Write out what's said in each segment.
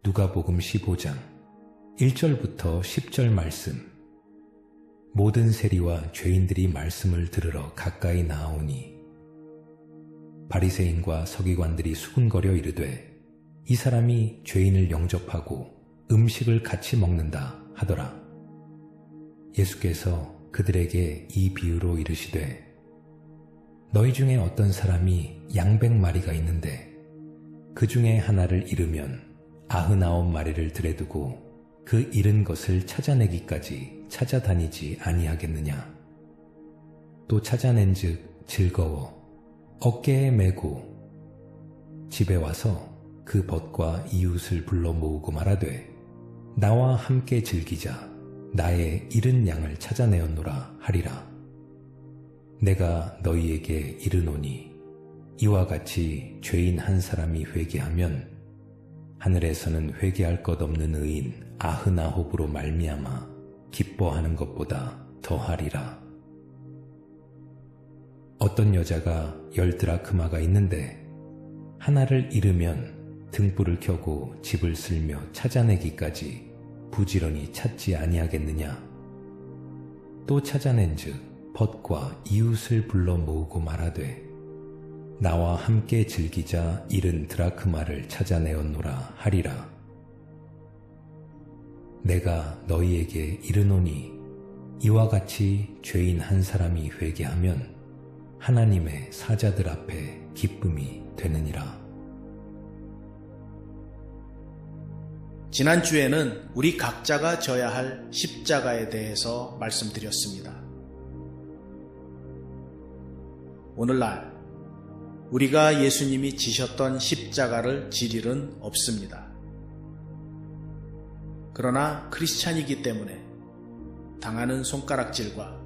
누가복음 15장 1절부터 10절 말씀. 모든 세리와 죄인들이 말씀을 들으러 가까이 나아오니 바리새인과 서기관들이 수군거려 이르되 이 사람이 죄인을 영접하고 음식을 같이 먹는다 하더라. 예수께서 그들에게 이 비유로 이르시되 너희 중에 어떤 사람이 양 100마리가 있는데 그 중에 하나를 잃으면 99마리를 들에 두고 그 잃은 것을 찾아내기까지 찾아다니지 아니하겠느냐. 또 찾아낸즉 즐거워 어깨에 메고 집에 와서 그 벗과 이웃을 불러 모으고 말하되 나와 함께 즐기자 나의 잃은 양을 찾아내었노라 하리라. 내가 너희에게 이르노니 이와 같이 죄인 한 사람이 회개하면 하늘에서는 회개할 것 없는 의인 99으로 말미암아 기뻐하는 것보다 더하리라. 어떤 여자가 10드라크마가 있는데 하나를 잃으면 등불을 켜고 집을 쓸며 찾아내기까지 부지런히 찾지 아니하겠느냐. 또 찾아낸즉 벗과 이웃을 불러 모으고 말하되 나와 함께 즐기자 잃은 드라크마를 찾아내었노라 하리라. 내가 너희에게 이르노니 이와 같이 죄인 한 사람이 회개하면 하나님의 사자들 앞에 기쁨이 되느니라. 지난주에는 우리 각자가 져야 할 십자가에 대해서 말씀드렸습니다. 오늘날 우리가 예수님이 지셨던 십자가를 질 일은 없습니다. 그러나 크리스찬이기 때문에 당하는 손가락질과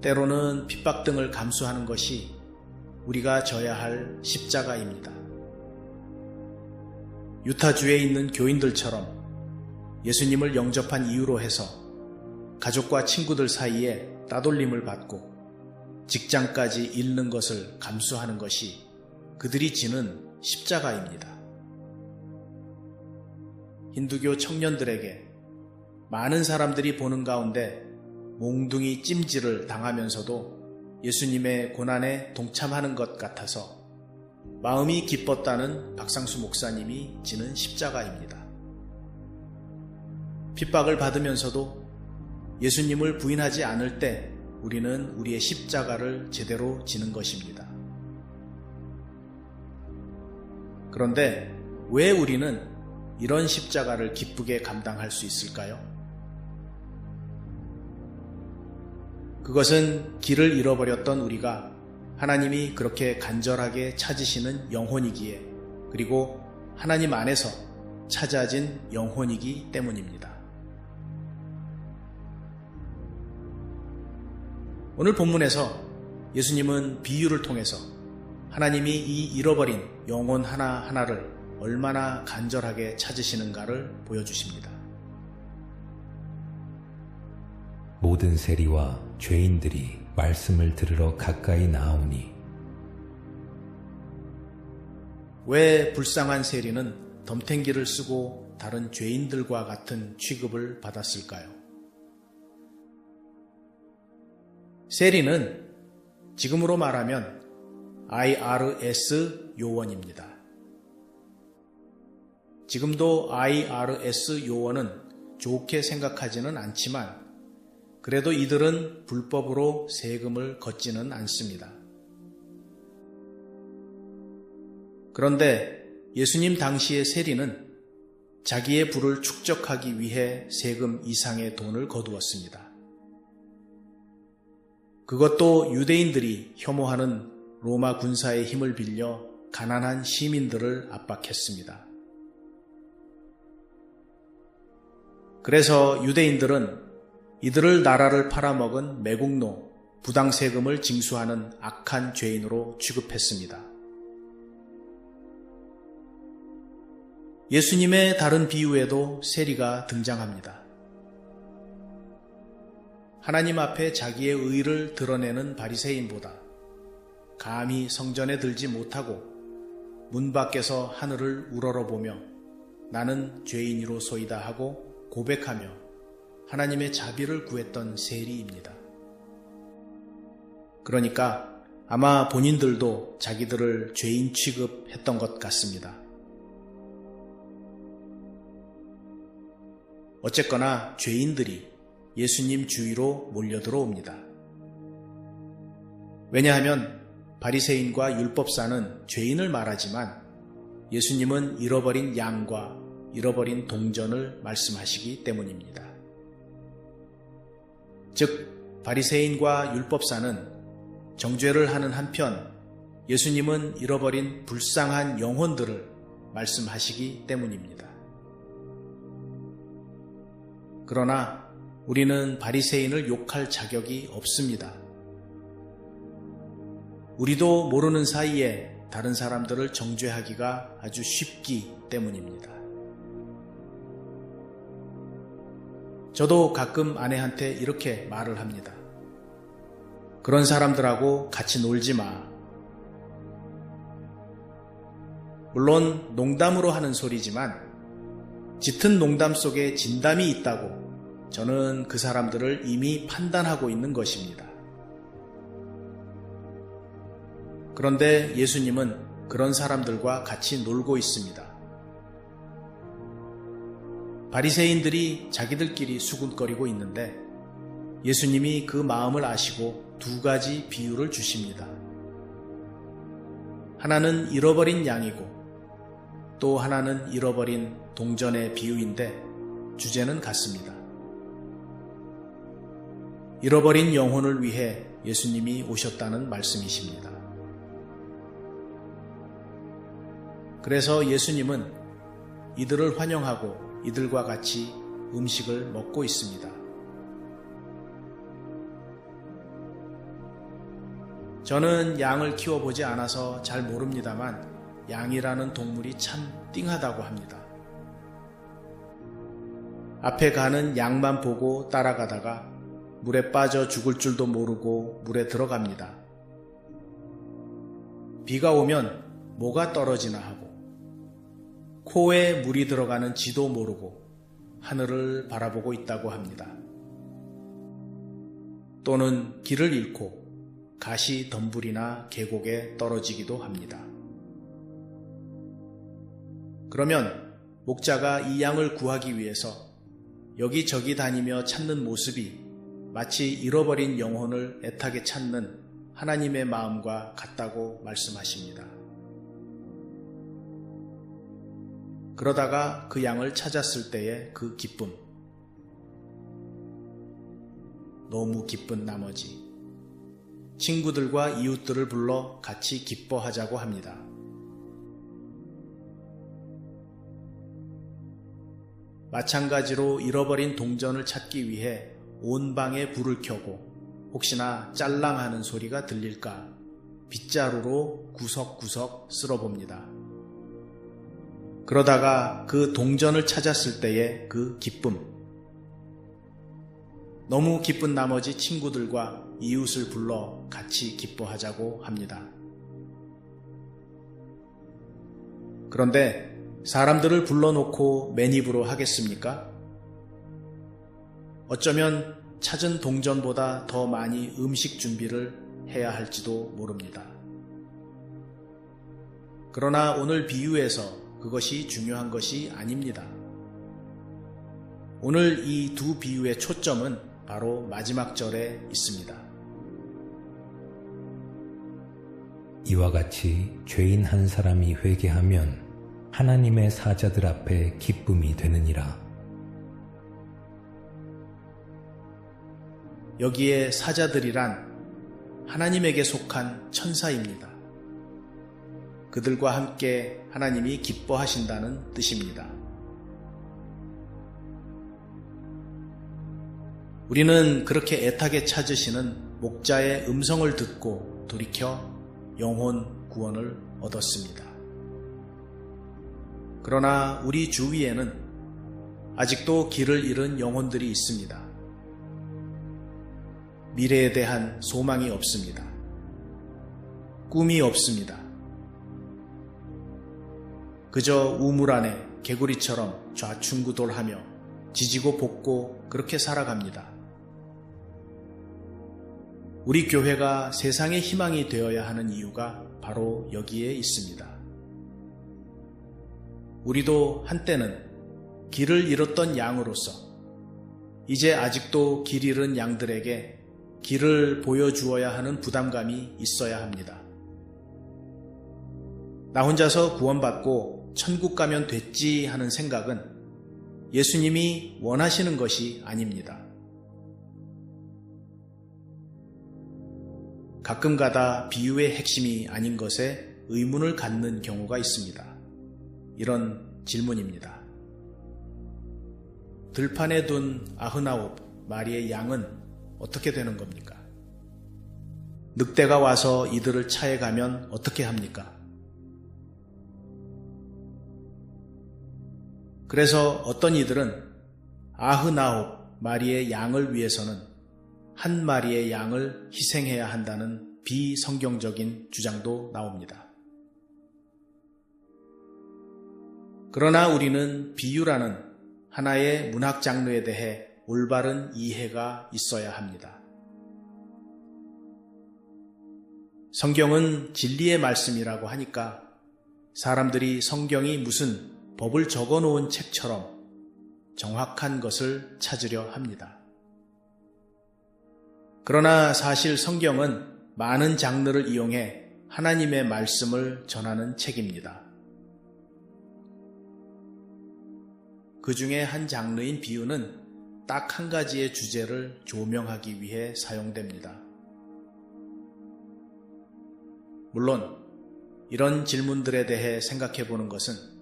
때로는 핍박 등을 감수하는 것이 우리가 져야 할 십자가입니다. 유타주에 있는 교인들처럼 예수님을 영접한 이유로 해서 가족과 친구들 사이에 따돌림을 받고 직장까지 잃는 것을 감수하는 것이 그들이 지는 십자가입니다. 힌두교 청년들에게 많은 사람들이 보는 가운데 몽둥이 찜질을 당하면서도 예수님의 고난에 동참하는 것 같아서 마음이 기뻤다는 박상수 목사님이 지는 십자가입니다. 핍박을 받으면서도 예수님을 부인하지 않을 때 우리는 우리의 십자가를 제대로 지는 것입니다. 그런데 왜 우리는 이런 십자가를 기쁘게 감당할 수 있을까요? 그것은 길을 잃어버렸던 우리가 하나님이 그렇게 간절하게 찾으시는 영혼이기에 그리고 하나님 안에서 찾아진 영혼이기 때문입니다. 오늘 본문에서 예수님은 비유를 통해서 하나님이 이 잃어버린 영혼 하나하나를 얼마나 간절하게 찾으시는가를 보여주십니다. 모든 세리와 죄인들이 말씀을 들으러 가까이 나아오니. 왜 불쌍한 세리는 덤탱기를 쓰고 다른 죄인들과 같은 취급을 받았을까요? 세리는 지금으로 말하면 IRS 요원입니다. 지금도 IRS 요원은 좋게 생각하지는 않지만 그래도 이들은 불법으로 세금을 걷지는 않습니다. 그런데 예수님 당시의 세리는 자기의 부를 축적하기 위해 세금 이상의 돈을 거두었습니다. 그것도 유대인들이 혐오하는 로마 군사의 힘을 빌려 가난한 시민들을 압박했습니다. 그래서 유대인들은 이들을 나라를 팔아먹은 매국노, 부당세금을 징수하는 악한 죄인으로 취급했습니다. 예수님의 다른 비유에도 세리가 등장합니다. 하나님 앞에 자기의 의를 드러내는 바리새인보다 감히 성전에 들지 못하고 문 밖에서 하늘을 우러러보며 나는 죄인이로소이다 하고 고백하며 하나님의 자비를 구했던 세리입니다. 그러니까 아마 본인들도 자기들을 죄인 취급했던 것 같습니다. 어쨌거나 죄인들이 예수님 주위로 몰려들어옵니다. 왜냐하면 바리새인과 율법사는 죄인을 말하지만 예수님은 잃어버린 양과 잃어버린 동전을 말씀하시기 때문입니다. 즉 바리새인과 율법사는 정죄를 하는 한편 예수님은 잃어버린 불쌍한 영혼들을 말씀하시기 때문입니다. 그러나 우리는 바리새인을 욕할 자격이 없습니다. 우리도 모르는 사이에 다른 사람들을 정죄하기가 아주 쉽기 때문입니다. 저도 가끔 아내한테 이렇게 말을 합니다. 그런 사람들하고 같이 놀지 마. 물론 농담으로 하는 소리지만 짙은 농담 속에 진담이 있다고 저는 그 사람들을 이미 판단하고 있는 것입니다. 그런데 예수님은 그런 사람들과 같이 놀고 있습니다. 바리새인들이 자기들끼리 수군거리고 있는데 예수님이 그 마음을 아시고 두 가지 비유를 주십니다. 하나는 잃어버린 양이고 또 하나는 잃어버린 동전의 비유인데 주제는 같습니다. 잃어버린 영혼을 위해 예수님이 오셨다는 말씀이십니다. 그래서 예수님은 이들을 환영하고 이들과 같이 음식을 먹고 있습니다. 저는 양을 키워보지 않아서 잘 모릅니다만 양이라는 동물이 참 띵하다고 합니다. 앞에 가는 양만 보고 따라가다가 물에 빠져 죽을 줄도 모르고 물에 들어갑니다. 비가 오면 뭐가 떨어지나 하고 코에 물이 들어가는 지도 모르고 하늘을 바라보고 있다고 합니다. 또는 길을 잃고 가시 덤불이나 계곡에 떨어지기도 합니다. 그러면 목자가 이 양을 구하기 위해서 여기저기 다니며 찾는 모습이 마치 잃어버린 영혼을 애타게 찾는 하나님의 마음과 같다고 말씀하십니다. 그러다가 그 양을 찾았을 때의 그 기쁨, 너무 기쁜 나머지 친구들과 이웃들을 불러 같이 기뻐하자고 합니다. 마찬가지로 잃어버린 동전을 찾기 위해 온 방에 불을 켜고 혹시나 짤랑하는 소리가 들릴까 빗자루로 구석구석 쓸어봅니다. 그러다가 그 동전을 찾았을 때의 그 기쁨, 너무 기쁜 나머지 친구들과 이웃을 불러 같이 기뻐하자고 합니다. 그런데 사람들을 불러놓고 맨입으로 하겠습니까? 어쩌면 찾은 동전보다 더 많이 음식 준비를 해야 할지도 모릅니다. 그러나 오늘 비유에서 그것이 중요한 것이 아닙니다. 오늘 이 두 비유의 초점은 바로 마지막 절에 있습니다. 이와 같이 죄인 한 사람이 회개하면 하나님의 사자들 앞에 기쁨이 되느니라. 여기에 사자들이란 하나님에게 속한 천사입니다. 그들과 함께 하나님이 기뻐하신다는 뜻입니다. 우리는 그렇게 애타게 찾으시는 목자의 음성을 듣고 돌이켜 영혼 구원을 얻었습니다. 그러나 우리 주위에는 아직도 길을 잃은 영혼들이 있습니다. 미래에 대한 소망이 없습니다. 꿈이 없습니다. 그저 우물 안에 개구리처럼 좌충구돌하며 지지고 볶고 그렇게 살아갑니다. 우리 교회가 세상의 희망이 되어야 하는 이유가 바로 여기에 있습니다. 우리도 한때는 길을 잃었던 양으로서 이제 아직도 길 잃은 양들에게 길을 보여주어야 하는 부담감이 있어야 합니다. 나 혼자서 구원받고 천국 가면 됐지 하는 생각은 예수님이 원하시는 것이 아닙니다. 가끔가다 비유의 핵심이 아닌 것에 의문을 갖는 경우가 있습니다. 이런 질문입니다. 들판에 둔 99마리의 양은 어떻게 되는 겁니까? 늑대가 와서 이들을 차에 가면 어떻게 합니까? 그래서 어떤 이들은 99마리의 양을 위해서는 한 마리의 양을 희생해야 한다는 비성경적인 주장도 나옵니다. 그러나 우리는 비유라는 하나의 문학 장르에 대해 올바른 이해가 있어야 합니다. 성경은 진리의 말씀이라고 하니까 사람들이 성경이 무슨 법을 적어 놓은 책처럼 정확한 것을 찾으려 합니다. 그러나 사실 성경은 많은 장르를 이용해 하나님의 말씀을 전하는 책입니다. 그 중에 한 장르인 비유는 딱 한 가지의 주제를 조명하기 위해 사용됩니다. 물론 이런 질문들에 대해 생각해 보는 것은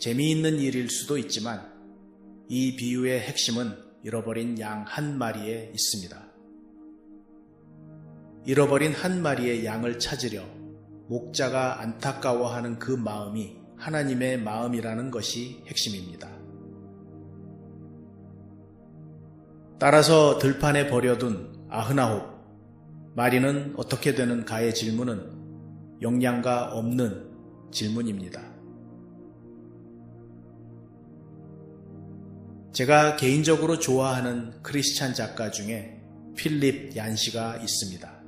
재미있는 일일 수도 있지만 이 비유의 핵심은 잃어버린 양 한 마리에 있습니다. 잃어버린 한 마리의 양을 찾으려 목자가 안타까워하는 그 마음이 하나님의 마음이라는 것이 핵심입니다. 따라서 들판에 버려둔 99마리는 어떻게 되는가의 질문은 영양가 없는 질문입니다. 제가 개인적으로 좋아하는 크리스찬 작가 중에 필립 얀시가 있습니다.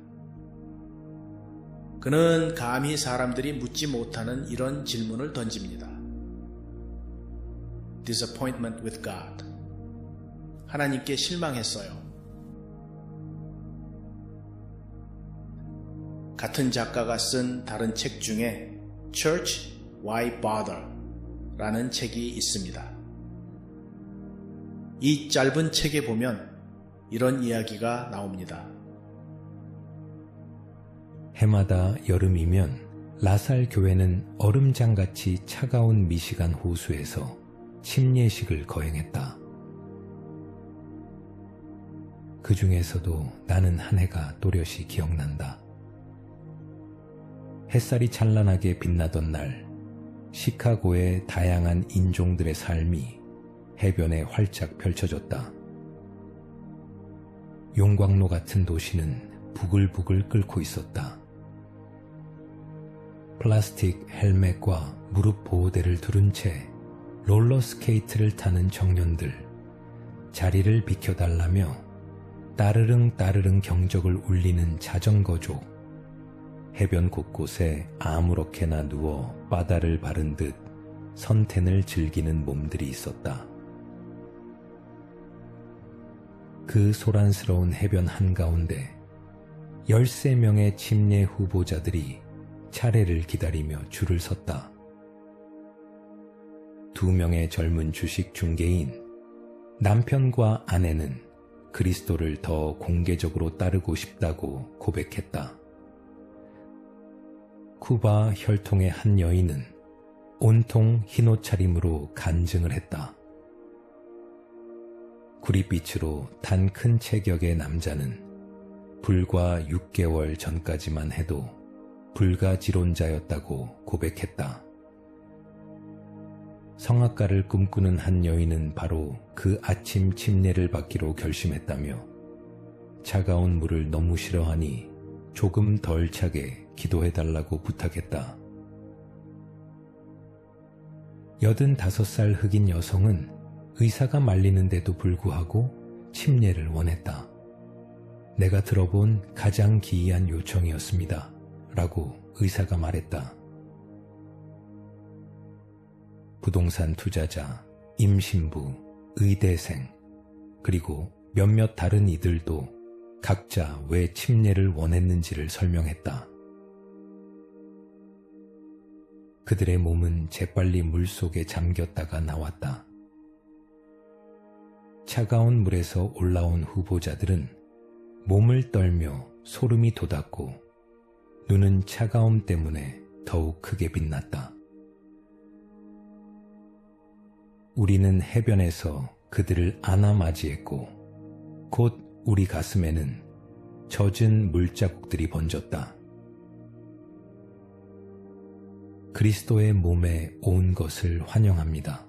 그는 감히 사람들이 묻지 못하는 이런 질문을 던집니다. Disappointment with God. 하나님께 실망했어요. 같은 작가가 쓴 다른 책 중에 Church, Why Bother? 라는 책이 있습니다. 이 짧은 책에 보면 이런 이야기가 나옵니다. 해마다 여름이면 라살 교회는 얼음장같이 차가운 미시간 호수에서 침례식을 거행했다. 그 중에서도 나는 한 해가 또렷이 기억난다. 햇살이 찬란하게 빛나던 날, 시카고의 다양한 인종들의 삶이 해변에 활짝 펼쳐졌다. 용광로 같은 도시는 부글부글 끓고 있었다. 플라스틱 헬멧과 무릎 보호대를 두른 채 롤러스케이트를 타는 청년들, 자리를 비켜달라며 따르릉 따르릉 경적을 울리는 자전거족, 해변 곳곳에 아무렇게나 누워 바다를 바른 듯 선탠을 즐기는 몸들이 있었다. 그 소란스러운 해변 한가운데 13명의 침례 후보자들이 차례를 기다리며 줄을 섰다. 2명의 젊은 주식 중개인, 남편과 아내는 그리스도를 더 공개적으로 따르고 싶다고 고백했다. 쿠바 혈통의 한 여인은 온통 흰 옷차림으로 간증을 했다. 구릿빛으로 단 큰 체격의 남자는 불과 6개월 전까지만 해도 불가지론자였다고 고백했다. 성악가를 꿈꾸는 한 여인은 바로 그 아침 침례를 받기로 결심했다며 차가운 물을 너무 싫어하니 조금 덜 차게 기도해달라고 부탁했다. 85살 흑인 여성은 의사가 말리는데도 불구하고 침례를 원했다. 내가 들어본 가장 기이한 요청이었습니다. 라고 의사가 말했다. 부동산 투자자, 임신부, 의대생, 그리고 몇몇 다른 이들도 각자 왜 침례를 원했는지를 설명했다. 그들의 몸은 재빨리 물속에 잠겼다가 나왔다. 차가운 물에서 올라온 후보자들은 몸을 떨며 소름이 돋았고 눈은 차가움 때문에 더욱 크게 빛났다. 우리는 해변에서 그들을 안아 맞이했고 곧 우리 가슴에는 젖은 물자국들이 번졌다. 그리스도의 몸에 온 것을 환영합니다.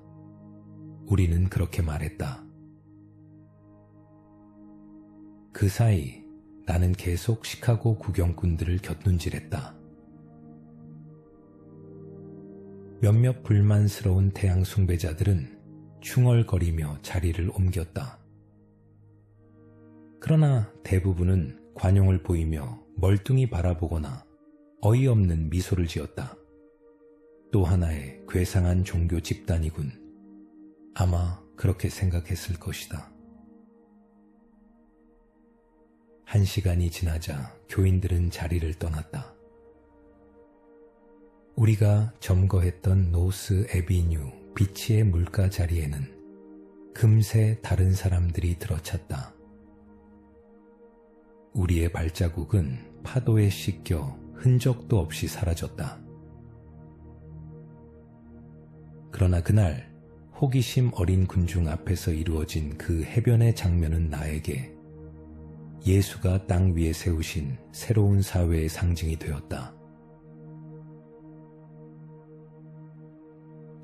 우리는 그렇게 말했다. 그 사이 나는 계속 시카고 구경꾼들을 곁눈질했다. 몇몇 불만스러운 태양 숭배자들은 충얼거리며 자리를 옮겼다. 그러나 대부분은 관용을 보이며 멀뚱히 바라보거나 어이없는 미소를 지었다. 또 하나의 괴상한 종교 집단이군. 아마 그렇게 생각했을 것이다. 1시간이 지나자 교인들은 자리를 떠났다. 우리가 점거했던 노스 에비뉴 비치의 물가 자리에는 금세 다른 사람들이 들어찼다. 우리의 발자국은 파도에 씻겨 흔적도 없이 사라졌다. 그러나 그날 호기심 어린 군중 앞에서 이루어진 그 해변의 장면은 나에게 예수가 땅 위에 세우신 새로운 사회의 상징이 되었다.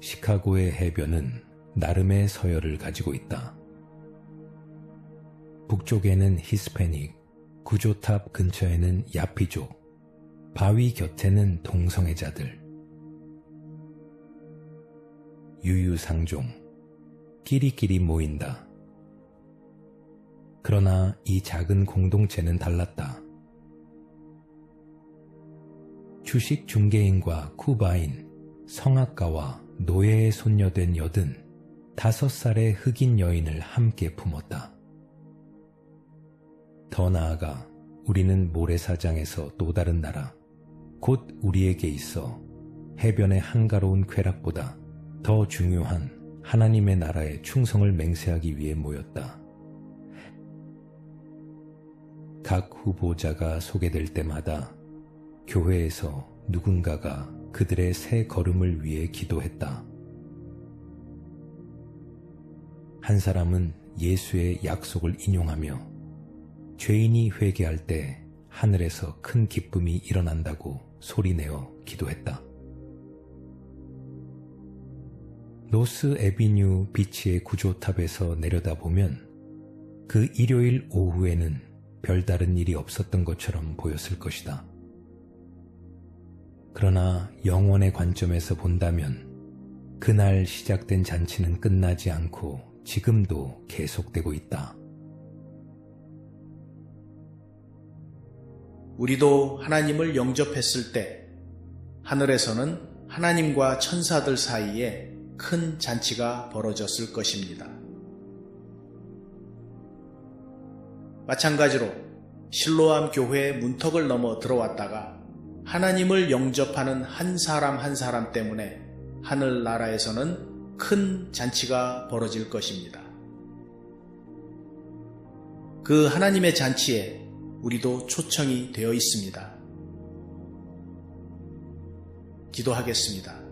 시카고의 해변은 나름의 서열을 가지고 있다. 북쪽에는 히스패닉, 구조탑 근처에는 야피족, 바위 곁에는 동성애자들, 유유상종, 끼리끼리 모인다. 그러나 이 작은 공동체는 달랐다. 주식 중개인과 쿠바인, 성악가와 노예의 손녀된 85살의 흑인 여인을 함께 품었다. 더 나아가 우리는 모래사장에서 또 다른 나라, 곧 우리에게 있어 해변의 한가로운 쾌락보다 더 중요한 하나님의 나라의 충성을 맹세하기 위해 모였다. 각 후보자가 소개될 때마다 교회에서 누군가가 그들의 새 걸음을 위해 기도했다. 한 사람은 예수의 약속을 인용하며 죄인이 회개할 때 하늘에서 큰 기쁨이 일어난다고 소리내어 기도했다. 노스 에비뉴 비치의 구조탑에서 내려다보면 그 일요일 오후에는 별다른 일이 없었던 것처럼 보였을 것이다. 그러나 영원의 관점에서 본다면 그날 시작된 잔치는 끝나지 않고 지금도 계속되고 있다. 우리도 하나님을 영접했을 때 하늘에서는 하나님과 천사들 사이에 큰 잔치가 벌어졌을 것입니다. 마찬가지로 실로암 교회의 문턱을 넘어 들어왔다가 하나님을 영접하는 한 사람 한 사람 때문에 하늘나라에서는 큰 잔치가 벌어질 것입니다. 그 하나님의 잔치에 우리도 초청이 되어 있습니다. 기도하겠습니다.